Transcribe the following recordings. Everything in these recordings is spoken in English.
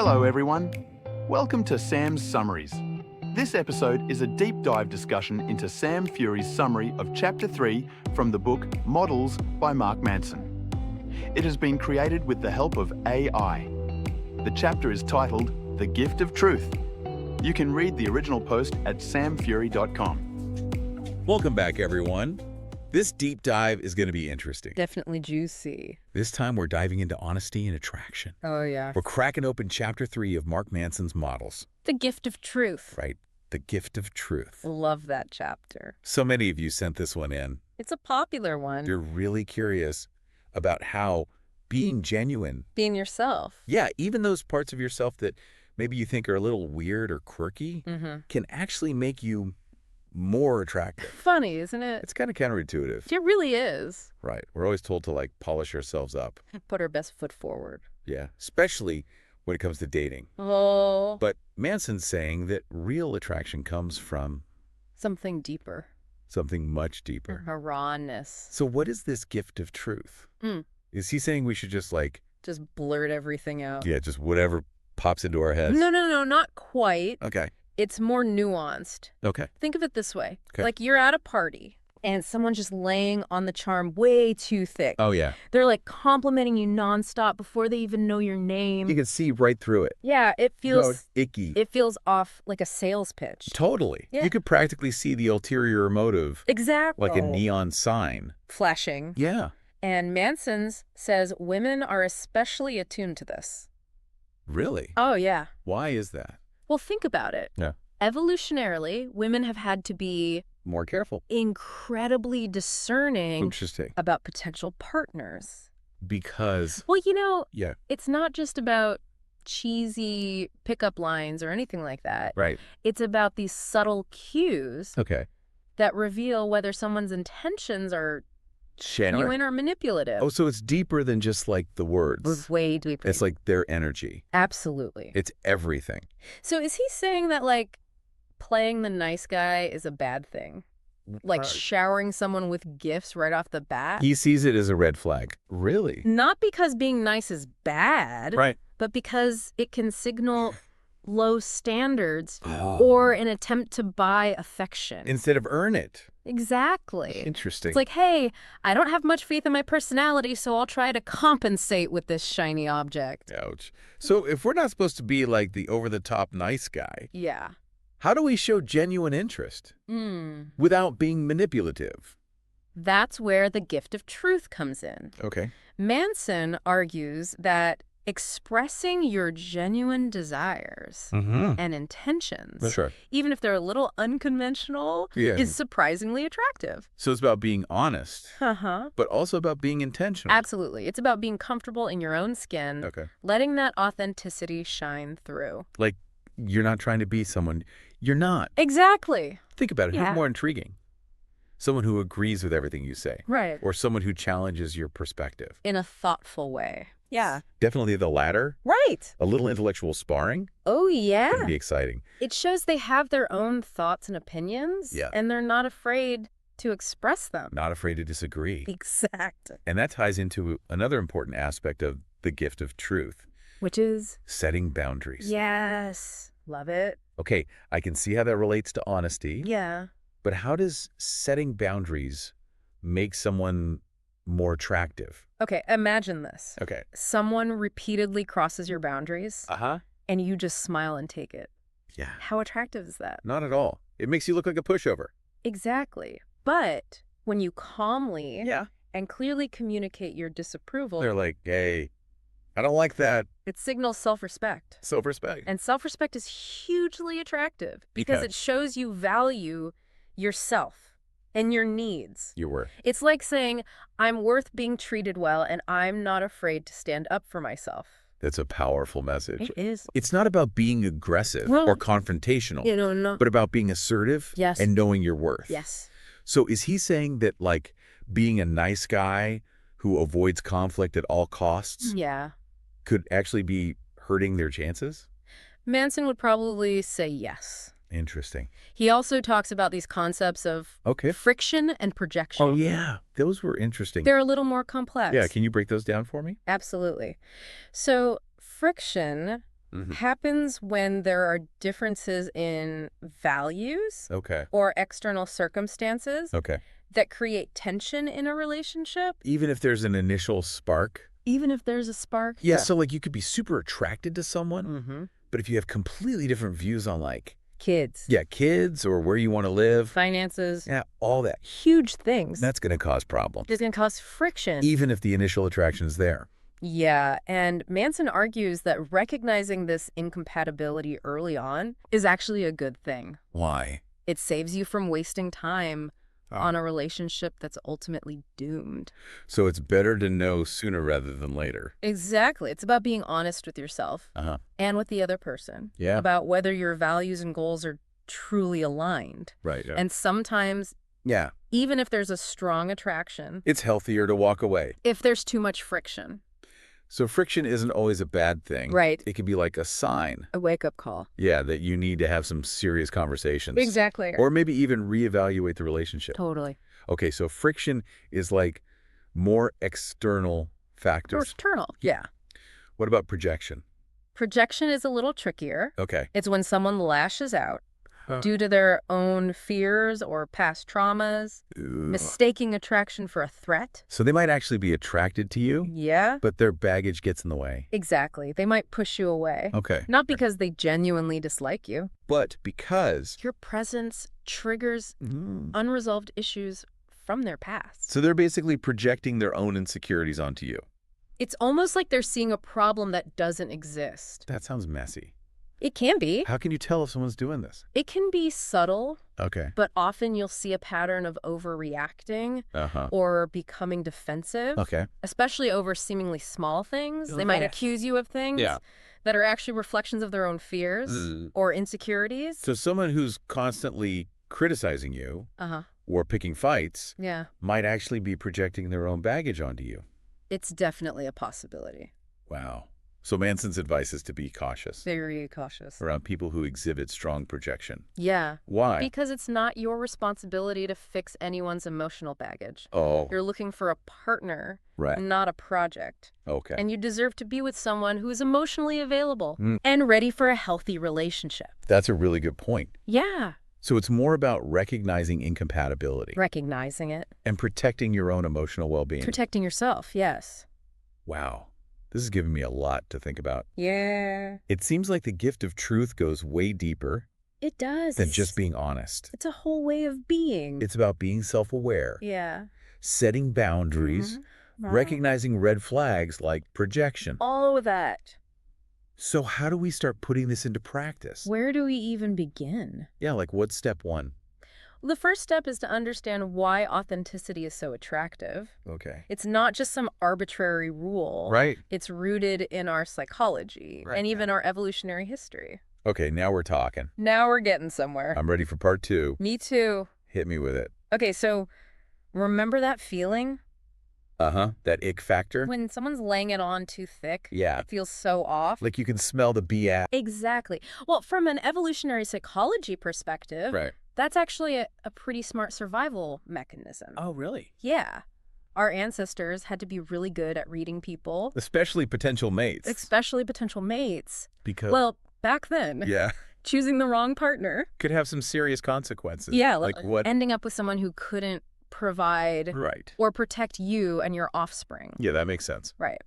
Hello, everyone. Welcome to Sam's Summaries. This episode is a deep dive discussion into Sam Fury's summary of Chapter 3 from the book Models by Mark Manson. It has been created with the help of AI. The chapter is titled The Gift of Truth. You can read the original post at samfury.com. Welcome back, everyone. This deep dive is going to be interesting. Definitely juicy. This time we're diving into honesty and attraction. Oh, yeah. We're cracking open Chapter 3 of Mark Manson's Models. The Gift of Truth. Right. The Gift of Truth. Love that chapter. So many of you sent this one in. It's a popular one. You're really curious about how being genuine. Being yourself. Yeah, even those parts of yourself that maybe you think are a little weird or quirky can actually make you more attractive. Funny, isn't it? It's kind of counterintuitive. It really is. Right. We're always told to polish ourselves up. Put our best foot forward. Yeah. Especially when it comes to dating. Oh. But Manson's saying that real attraction comes from Something deeper. something much deeper. A rawness. So what is this gift of truth? Is he saying we should just Just blurt everything out. just whatever pops into our heads? No, not quite. Okay. It's more nuanced. Okay. Think of it this way. Okay. Like you're at a party and someone's just laying on the charm way too thick. Oh, yeah. They're complimenting you nonstop before they even know your name. You can see right through it. Yeah, it feels icky. It feels off like a sales pitch. Totally. Yeah. You could practically see the ulterior motive, Exactly. like a neon sign. Flashing. Yeah. And Manson's says women are especially attuned to this. Really? Oh, yeah. Why is that? Well, think about it. Yeah. Evolutionarily, women have had to be More careful. incredibly discerning Interesting. about potential partners. Because, Well, yeah, it's not just about cheesy pickup lines or anything like that. right. It's about these subtle cues Okay. that reveal whether someone's intentions are genuine or manipulative. Oh, so it's deeper than just the words. Way deeper. It's their energy. Absolutely. It's everything. So is he saying that playing the nice guy is a bad thing? Showering someone with gifts right off the bat? He sees it as a red flag. Really? Not because being nice is bad, Right. but because it can signal low standards Oh. or an attempt to buy affection. Instead of earn it. Exactly. Interesting. It's hey, I don't have much faith in my personality, so I'll try to compensate with this shiny object. Ouch. So if we're not supposed to be the over-the-top nice guy, Yeah. how do we show genuine interest without being manipulative? That's where the gift of truth comes in. Okay. Manson argues that expressing your genuine desires and intentions, Sure. even if they're a little unconventional, Yeah. is surprisingly attractive. So it's about being honest, Uh-huh. but also about being intentional. Absolutely. It's about being comfortable in your own skin, Okay. letting that authenticity shine through. You're not trying to be someone you're not. Exactly. Think about it. Yeah. Who's more intriguing? Someone who agrees with everything you say, Right. or someone who challenges your perspective? In a thoughtful way. Yeah. Definitely the latter. Right. A little intellectual sparring Oh, yeah. can be exciting. It shows they have their own thoughts and opinions, Yeah. and they're not afraid to express them. Not afraid to disagree. Exactly. And that ties into another important aspect of the gift of truth, Which is? setting boundaries. Yes. Love it. Okay, I can see how that relates to honesty, Yeah. but how does setting boundaries make someone more attractive? Okay, imagine this. Okay. Someone repeatedly crosses your boundaries, Uh-huh. and you just smile and take it. Yeah. How attractive is that? Not at all. It makes you look like a pushover. Exactly. But when you calmly Yeah. and clearly communicate your disapproval, They're like, hey, I don't like that. it signals self-respect. Self-respect. And self-respect is hugely attractive because Yeah. it shows you value yourself and your needs. You were. It's like saying, I'm worth being treated well, and I'm not afraid to stand up for myself. That's a powerful message. It is. It's not about being aggressive Well, or confrontational, No. but about being assertive Yes. and knowing your worth. Yes. So is he saying that being a nice guy who avoids conflict at all costs Yeah. could actually be hurting their chances? Manson would probably say yes. Interesting. He also talks about these concepts of Okay. friction and projection. Oh, yeah. Those were interesting. They're a little more complex. Yeah. Can you break those down for me? Absolutely. So friction happens when there are differences in values Okay. or external circumstances Okay. that create tension in a relationship, Even if there's an initial spark? even if there's a spark. Yeah, so like you could be super attracted to someone, Mm-hmm. but if you have completely different views on like, Kids. yeah, kids or where you want to live, Finances. yeah, all that, Huge things. that's going to cause problems, It's going to cause friction. even if the initial attraction is there. Yeah, and Manson argues that recognizing this incompatibility early on is actually a good thing. Why? It saves you from wasting time on a relationship that's ultimately doomed. So it's better to know sooner rather than later. Exactly. It's about being honest with yourself and with the other person. Yeah. About whether your values and goals are truly aligned. Right. And sometimes, Yeah. even if there's a strong attraction, It's healthier to walk away. if there's too much friction. So friction isn't always a bad thing. Right. It can be like a sign. A wake-up call. Yeah, that you need to have some serious conversations. Exactly. Or maybe even reevaluate the relationship. Totally. Okay, so friction is like more external factors. External. Yeah. What about projection? Projection is a little trickier. Okay. It's when someone lashes out due to their own fears or past traumas, mistaking attraction for a threat. So they might actually be attracted to you, Yeah, but their baggage gets in the way. exactly. They might push you away. Okay. Not because they genuinely dislike you. But because... Your presence triggers unresolved issues from their past. So they're basically projecting their own insecurities onto you. It's almost like they're seeing a problem that doesn't exist. That sounds messy. It can be. How can you tell if someone's doing this? It can be subtle, Okay. but often you'll see a pattern of overreacting or becoming defensive, Okay. especially over seemingly small things. They might accuse you of things that are actually reflections of their own fears or insecurities. So someone who's constantly criticizing you or picking fights Yeah, might actually be projecting their own baggage onto you. it's definitely a possibility. Wow. So Manson's advice is to be cautious Very cautious. around people who exhibit strong projection. Yeah. Why? Because it's not your responsibility to fix anyone's emotional baggage. Oh, You're looking for a partner, right. not a project. Okay. And you deserve to be with someone who is emotionally available and ready for a healthy relationship. That's a really good point. Yeah. So it's more about recognizing incompatibility Recognizing it. and protecting your own emotional well-being. Protecting yourself, yes. Wow. This is giving me a lot to think about. Yeah. It seems like the gift of truth goes way deeper It does. than just being honest. It's a whole way of being. It's about being self-aware, Yeah. setting boundaries, recognizing red flags like projection. All of that. So how do we start putting this into practice? Where do we even begin? Yeah, like what's step one? The first step is to understand why authenticity is so attractive. Okay. It's not just some arbitrary rule. Right. It's rooted in our psychology and even our evolutionary history. Okay, now we're talking. Now we're getting somewhere. I'm ready for part 2. Me too. Hit me with it. Okay, so remember that feeling? That ick factor? When someone's laying it on too thick? Yeah. It feels so off. Like you can smell the BS. Exactly. Well, from an evolutionary psychology perspective, Right. that's actually a pretty smart survival mechanism. Oh, really? Yeah. Our ancestors had to be really good at reading people, Especially potential mates. especially potential mates. Because... Well, back then, yeah. choosing the wrong partner. Could have some serious consequences. Yeah, Like what? ending up with someone who couldn't provide Right. or protect you and your offspring. Yeah, that makes sense. Right.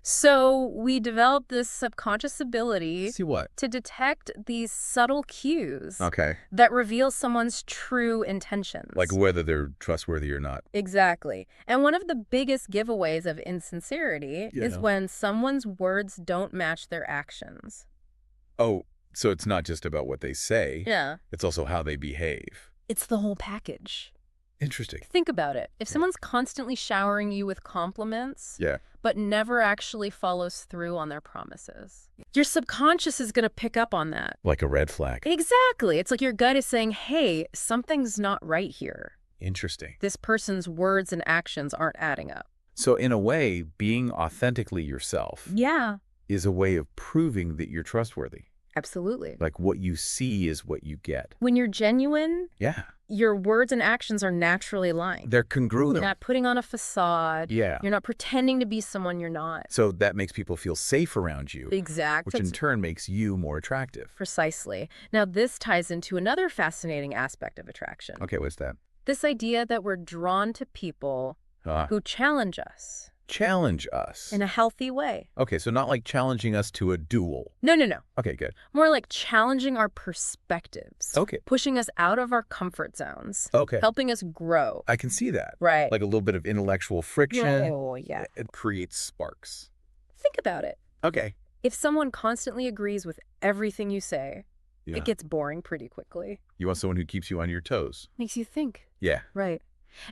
So we developed this subconscious ability See what? to detect these subtle cues Okay. that reveal someone's true intentions. Like whether they're trustworthy or not. Exactly. And one of the biggest giveaways of insincerity is when someone's words don't match their actions. Oh, so it's not just about what they say. Yeah. It's also how they behave. It's the whole package. Interesting. Think about it. If someone's constantly showering you with compliments, Yeah. but never actually follows through on their promises, your subconscious is going to pick up on that. Like a red flag. Exactly. It's like your gut is saying, hey, something's not right here. Interesting. This person's words and actions aren't adding up. So in a way, being authentically yourself Yeah. is a way of proving that you're trustworthy. Absolutely. Like what you see is what you get. When you're genuine, Yeah. your words and actions are naturally aligned. They're congruent. You're not putting on a facade. Yeah. You're not pretending to be someone you're not. So that makes people feel safe around you, Exact. which in turn makes you more attractive. Precisely. Now, this ties into another fascinating aspect of attraction. Okay, what's that? This idea that we're drawn to people who challenge us. Challenge us. In a healthy way. Okay, so not like challenging us to a duel. No, no, no. Okay, good. More like challenging our perspectives. Okay. Pushing us out of our comfort zones. Okay. Helping us grow. I can see that. Right. Like a little bit of intellectual friction. Oh, yeah. It creates sparks. Think about it. Okay. If someone constantly agrees with everything you say, Yeah. it gets boring pretty quickly. You want someone who keeps you on your toes. Makes you think. Yeah. Right.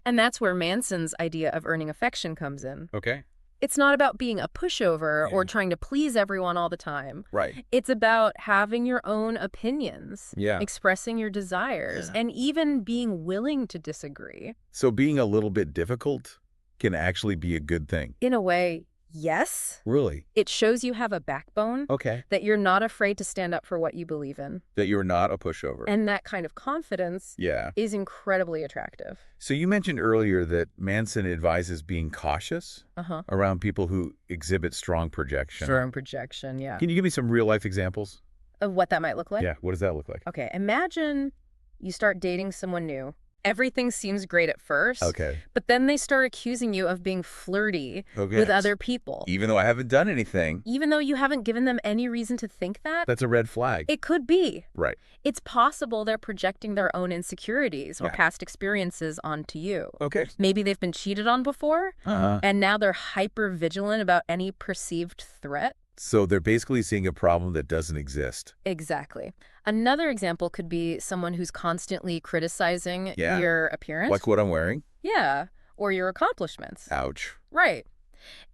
And that's where Manson's idea of earning affection comes in. Okay. It's not about being a pushover or trying to please everyone all the time. Right. It's about having your own opinions, Yeah. expressing your desires, and even being willing to disagree. So being a little bit difficult can actually be a good thing. In a way, yes. Really? It shows you have a backbone, Okay. that you're not afraid to stand up for what you believe in. That you're not a pushover. And that kind of confidence Yeah. is incredibly attractive. So you mentioned earlier that Manson advises being cautious around people who exhibit strong projection. Strong projection, yeah. Can you give me some real life examples? Of what that might look like? Yeah. What does that look like? Okay, imagine you start dating someone new. Everything seems great at first. Okay. But then they start accusing you of being flirty Okay. with other people. Even though I haven't done anything. Even though you haven't given them any reason to think that. That's a red flag. It could be. Right. It's possible they're projecting their own insecurities or Yeah. past experiences onto you. Okay. Maybe they've been cheated on before, and now they're hyper vigilant about any perceived threat. So they're basically seeing a problem that doesn't exist. Exactly. Another example could be someone who's constantly criticizing Yeah. your appearance. Like what I'm wearing. Yeah, or your accomplishments. Ouch. Right.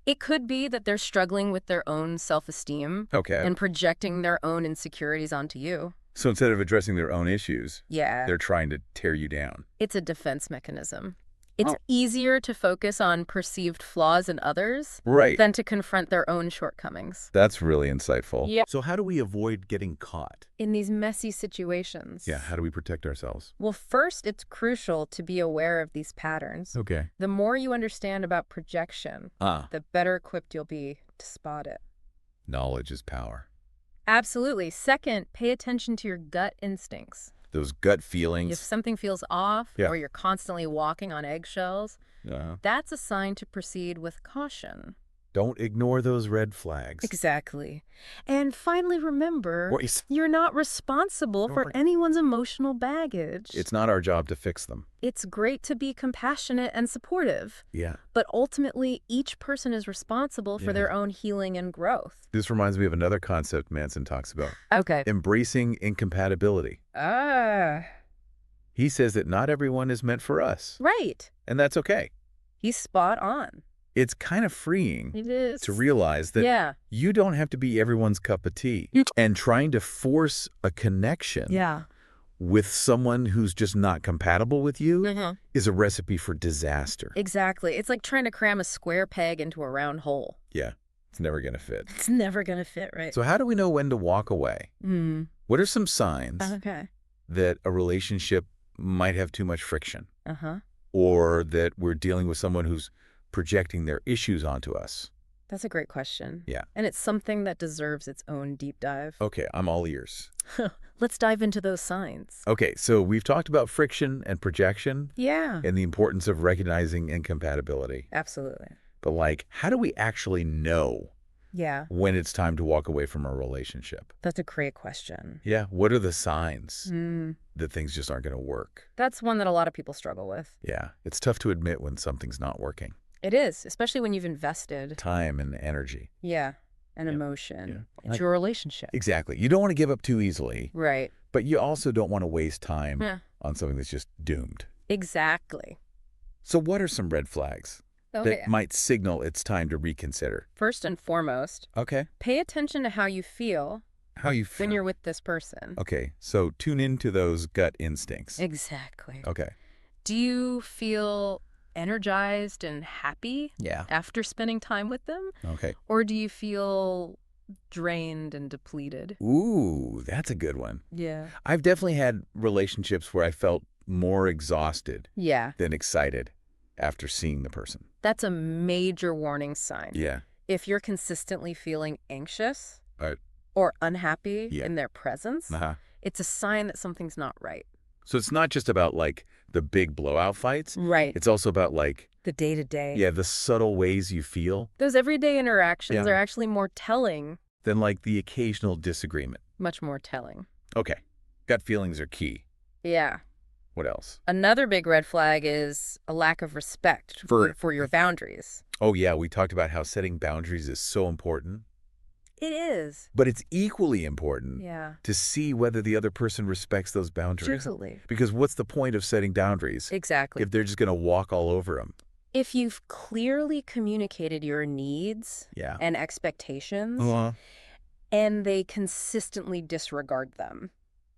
It could be that they're struggling with their own self-esteem Okay. and projecting their own insecurities onto you. So instead of addressing their own issues, Yeah. they're trying to tear you down. It's a defense mechanism. It's easier to focus on perceived flaws in others Right. than to confront their own shortcomings. That's really insightful. Yeah. So how do we avoid getting caught? In these messy situations. Yeah. How do we protect ourselves? Well, first, it's crucial to be aware of these patterns. Okay. The more you understand about projection, the better equipped you'll be to spot it. Knowledge is power. Absolutely. Second, pay attention to your gut instincts. Those gut If feelings. something feels off Yeah. or you're constantly walking on eggshells, that's a sign to proceed with caution. Don't ignore those red flags. Exactly. And finally, remember, What is- you're not responsible for anyone's emotional baggage. It's not our job to fix them. It's great to be compassionate and supportive, Yeah. but ultimately, each person is responsible for their own healing and growth. This reminds me of another concept Manson talks about. Okay. Embracing incompatibility. He says that not everyone is meant for us. Right. And that's okay. He's spot on. It's kind of freeing It is. to realize that you don't have to be everyone's cup of tea. And trying to force a connection with someone who's just not compatible with you is a recipe for disaster. Exactly. It's like trying to cram a square peg into a round hole. Yeah, it's never going to fit. It's never going to fit, right? So how do we know when to walk away? What are some signs that a relationship might have too much friction? Or that we're dealing with someone who's projecting their issues onto us? That's a great question. Yeah. And it's something that deserves its own deep dive. Okay, I'm all ears. Let's dive into those signs. Okay, so we've talked about friction and projection Yeah. and the importance of recognizing incompatibility. Absolutely. But like, how do we actually know Yeah. when it's time to walk away from a relationship? That's a great question. Yeah, what are the signs that things just aren't going to work? That's one that a lot of people struggle with. Yeah, it's tough to admit when something's not working. It is, especially when you've invested. Time and energy. Yeah. And emotion into Like- your relationship. Exactly. You don't want to give up too easily, Right. but you also don't want to waste time Yeah. on something that's just doomed. Exactly. So what are some red flags that might signal it's time to reconsider? First and foremost, Okay. pay attention to how you feel How you feel. when you're with this person. Okay, so tune into those gut instincts. Exactly. Okay. Do you feel energized and happy Yeah. after spending time with them? Okay. Or do you feel drained and depleted. Ooh, that's a good one. Yeah. I've definitely had relationships where I felt more exhausted Yeah. than excited after seeing the person. That's a major warning sign. Yeah. If you're consistently feeling anxious Right. or unhappy Yeah. in their presence, Uh-huh. it's a sign that something's not right. So it's not just about, like, the big blowout fights. Right. It's also about, like, The day-to-day. yeah, the subtle ways you feel. Those everyday interactions Yeah. are actually more telling. Than, like, the occasional disagreement. Much more telling. Okay. Gut feelings are key. Yeah. What else? Another big red flag is a lack of respect for your boundaries. Oh, yeah, we talked about how setting boundaries is so important. It is. But it's equally important Yeah. to see whether the other person respects those boundaries. Absolutely. Because what's the point of setting boundaries Exactly. if they're just going to walk all over them? If you've clearly communicated your needs Yeah. and expectations, and they consistently disregard them,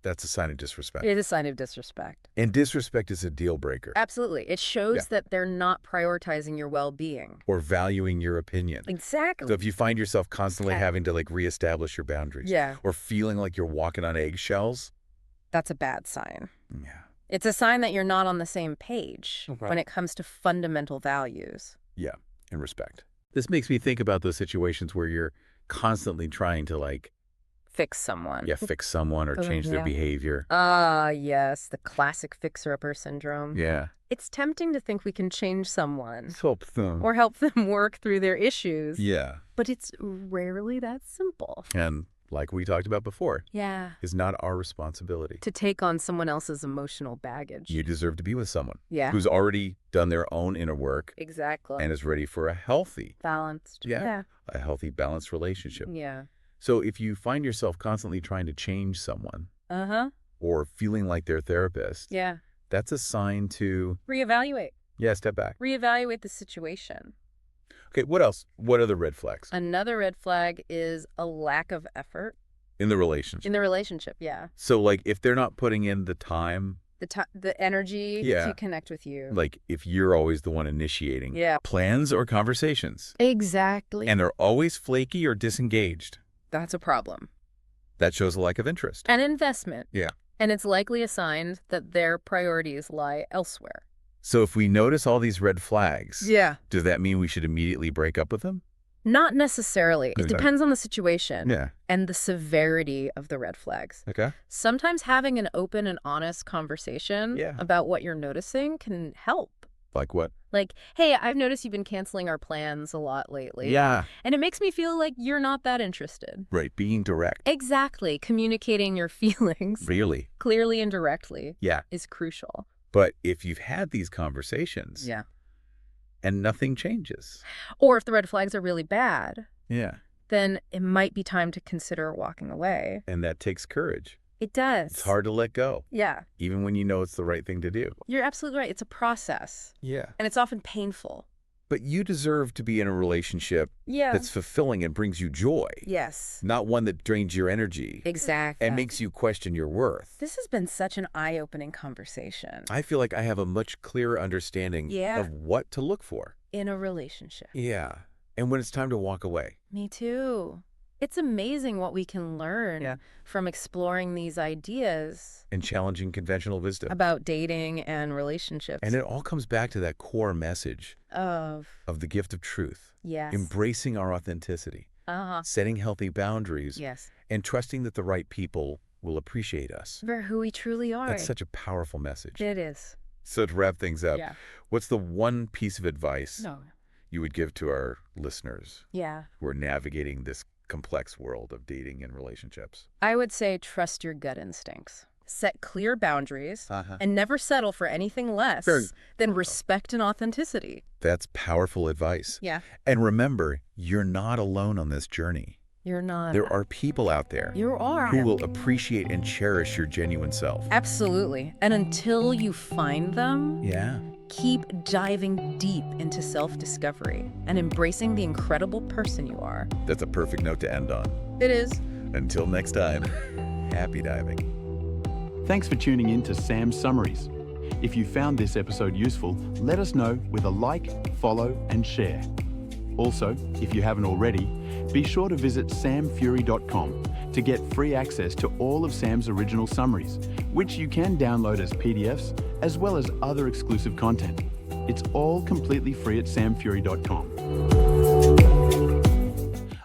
That's a sign of disrespect. it is a sign of disrespect. And disrespect is a deal breaker. Absolutely. It shows that they're not prioritizing your well-being. Or valuing your opinion. Exactly. So if you find yourself constantly having to, like, reestablish your boundaries. Yeah. Or feeling like you're walking on eggshells. That's a bad sign. Yeah. It's a sign that you're not on the same page when it comes to fundamental values. Yeah. And respect. This makes me think about those situations where you're constantly trying to, like, Fix someone. fix someone or change their behavior. Ah, yes, the classic fixer-upper syndrome. Yeah. It's tempting to think we can change someone Help them. or help them work through their issues. Yeah. But it's rarely that simple. And like we talked about before, Yeah. is not our responsibility. To take on someone else's emotional baggage. You deserve to be with someone Yeah. who's already done their own inner work Exactly. and is ready for a healthy, Balanced. a healthy, balanced relationship. Yeah. So if you find yourself constantly trying to change someone Uh-huh. or feeling like their therapist, Yeah. that's a sign to, Reevaluate. step back. Reevaluate the situation. Okay, what else? What are the red flags Another red flag is a lack of effort in the relationship? in the relationship. Yeah. So, like, if they're not putting in the time, The energy Yeah. to connect with you. like if you're always the one initiating Yeah. plans or conversations, Exactly. and they're always flaky or disengaged, That's a problem. that shows a lack of interest. An investment. Yeah. And it's likely a sign that their priorities lie elsewhere. So if we notice all these red flags, Yeah. does that mean we should immediately break up with them? Not necessarily. It Exactly. depends on the situation Yeah. and the severity of the red flags. Okay. Sometimes having an open and honest conversation Yeah. about what you're noticing can help. Like what? Like, hey, I've noticed you've been canceling our plans a lot lately. Yeah. And it makes me feel like you're not that interested. Right. Being direct. Exactly. Communicating your feelings Really? clearly and directly Yeah. is crucial. But if you've had these conversations and nothing changes. Or if the red flags are really bad, Yeah. then it might be time to consider walking away. And that takes courage. It does. It's hard to let go, Yeah. even when you know it's the right thing to do. You're absolutely right. It's a process. Yeah. And it's often painful. But you deserve to be in a relationship Yeah. that's fulfilling and brings you joy, Yes. not one that drains your energy Exactly. and makes you question your worth. This has been such an eye-opening conversation I feel like I have a much clearer understanding Yeah. of what to look for. in a relationship. Yeah. And when it's time to walk away. Me too. It's amazing what we can learn from exploring these ideas And challenging conventional wisdom. about dating and relationships. And it all comes back to that core message of of the gift of truth. yes. Embracing our authenticity. Uh-huh. Setting healthy boundaries. Yes. And trusting that the right people will appreciate us. For who we truly are. That's such a powerful message. It is. So to wrap things up, Yeah. what's the one piece of advice No. you would give to our listeners Yeah. who are navigating this complex world of dating and relationships? I would say trust your gut instincts. Set clear boundaries and never settle for anything less than respect and authenticity. That's powerful advice. Yeah. And remember, you're not alone on this journey. You're not. There are people out there You are. who will appreciate and cherish your genuine self. Absolutely. And until you find them, Yeah. keep diving deep into self-discovery and embracing the incredible person you are. That's a perfect note to end on. It is. Until next time, happy diving. Thanks for tuning in to Sam's Summaries. If you found this episode useful, let us know with a like, follow, and share. Also, if you haven't already, be sure to visit samfury.com to get free access to all of Sam's original summaries, which you can download as PDFs, as well as other exclusive content. It's all completely free at samfury.com.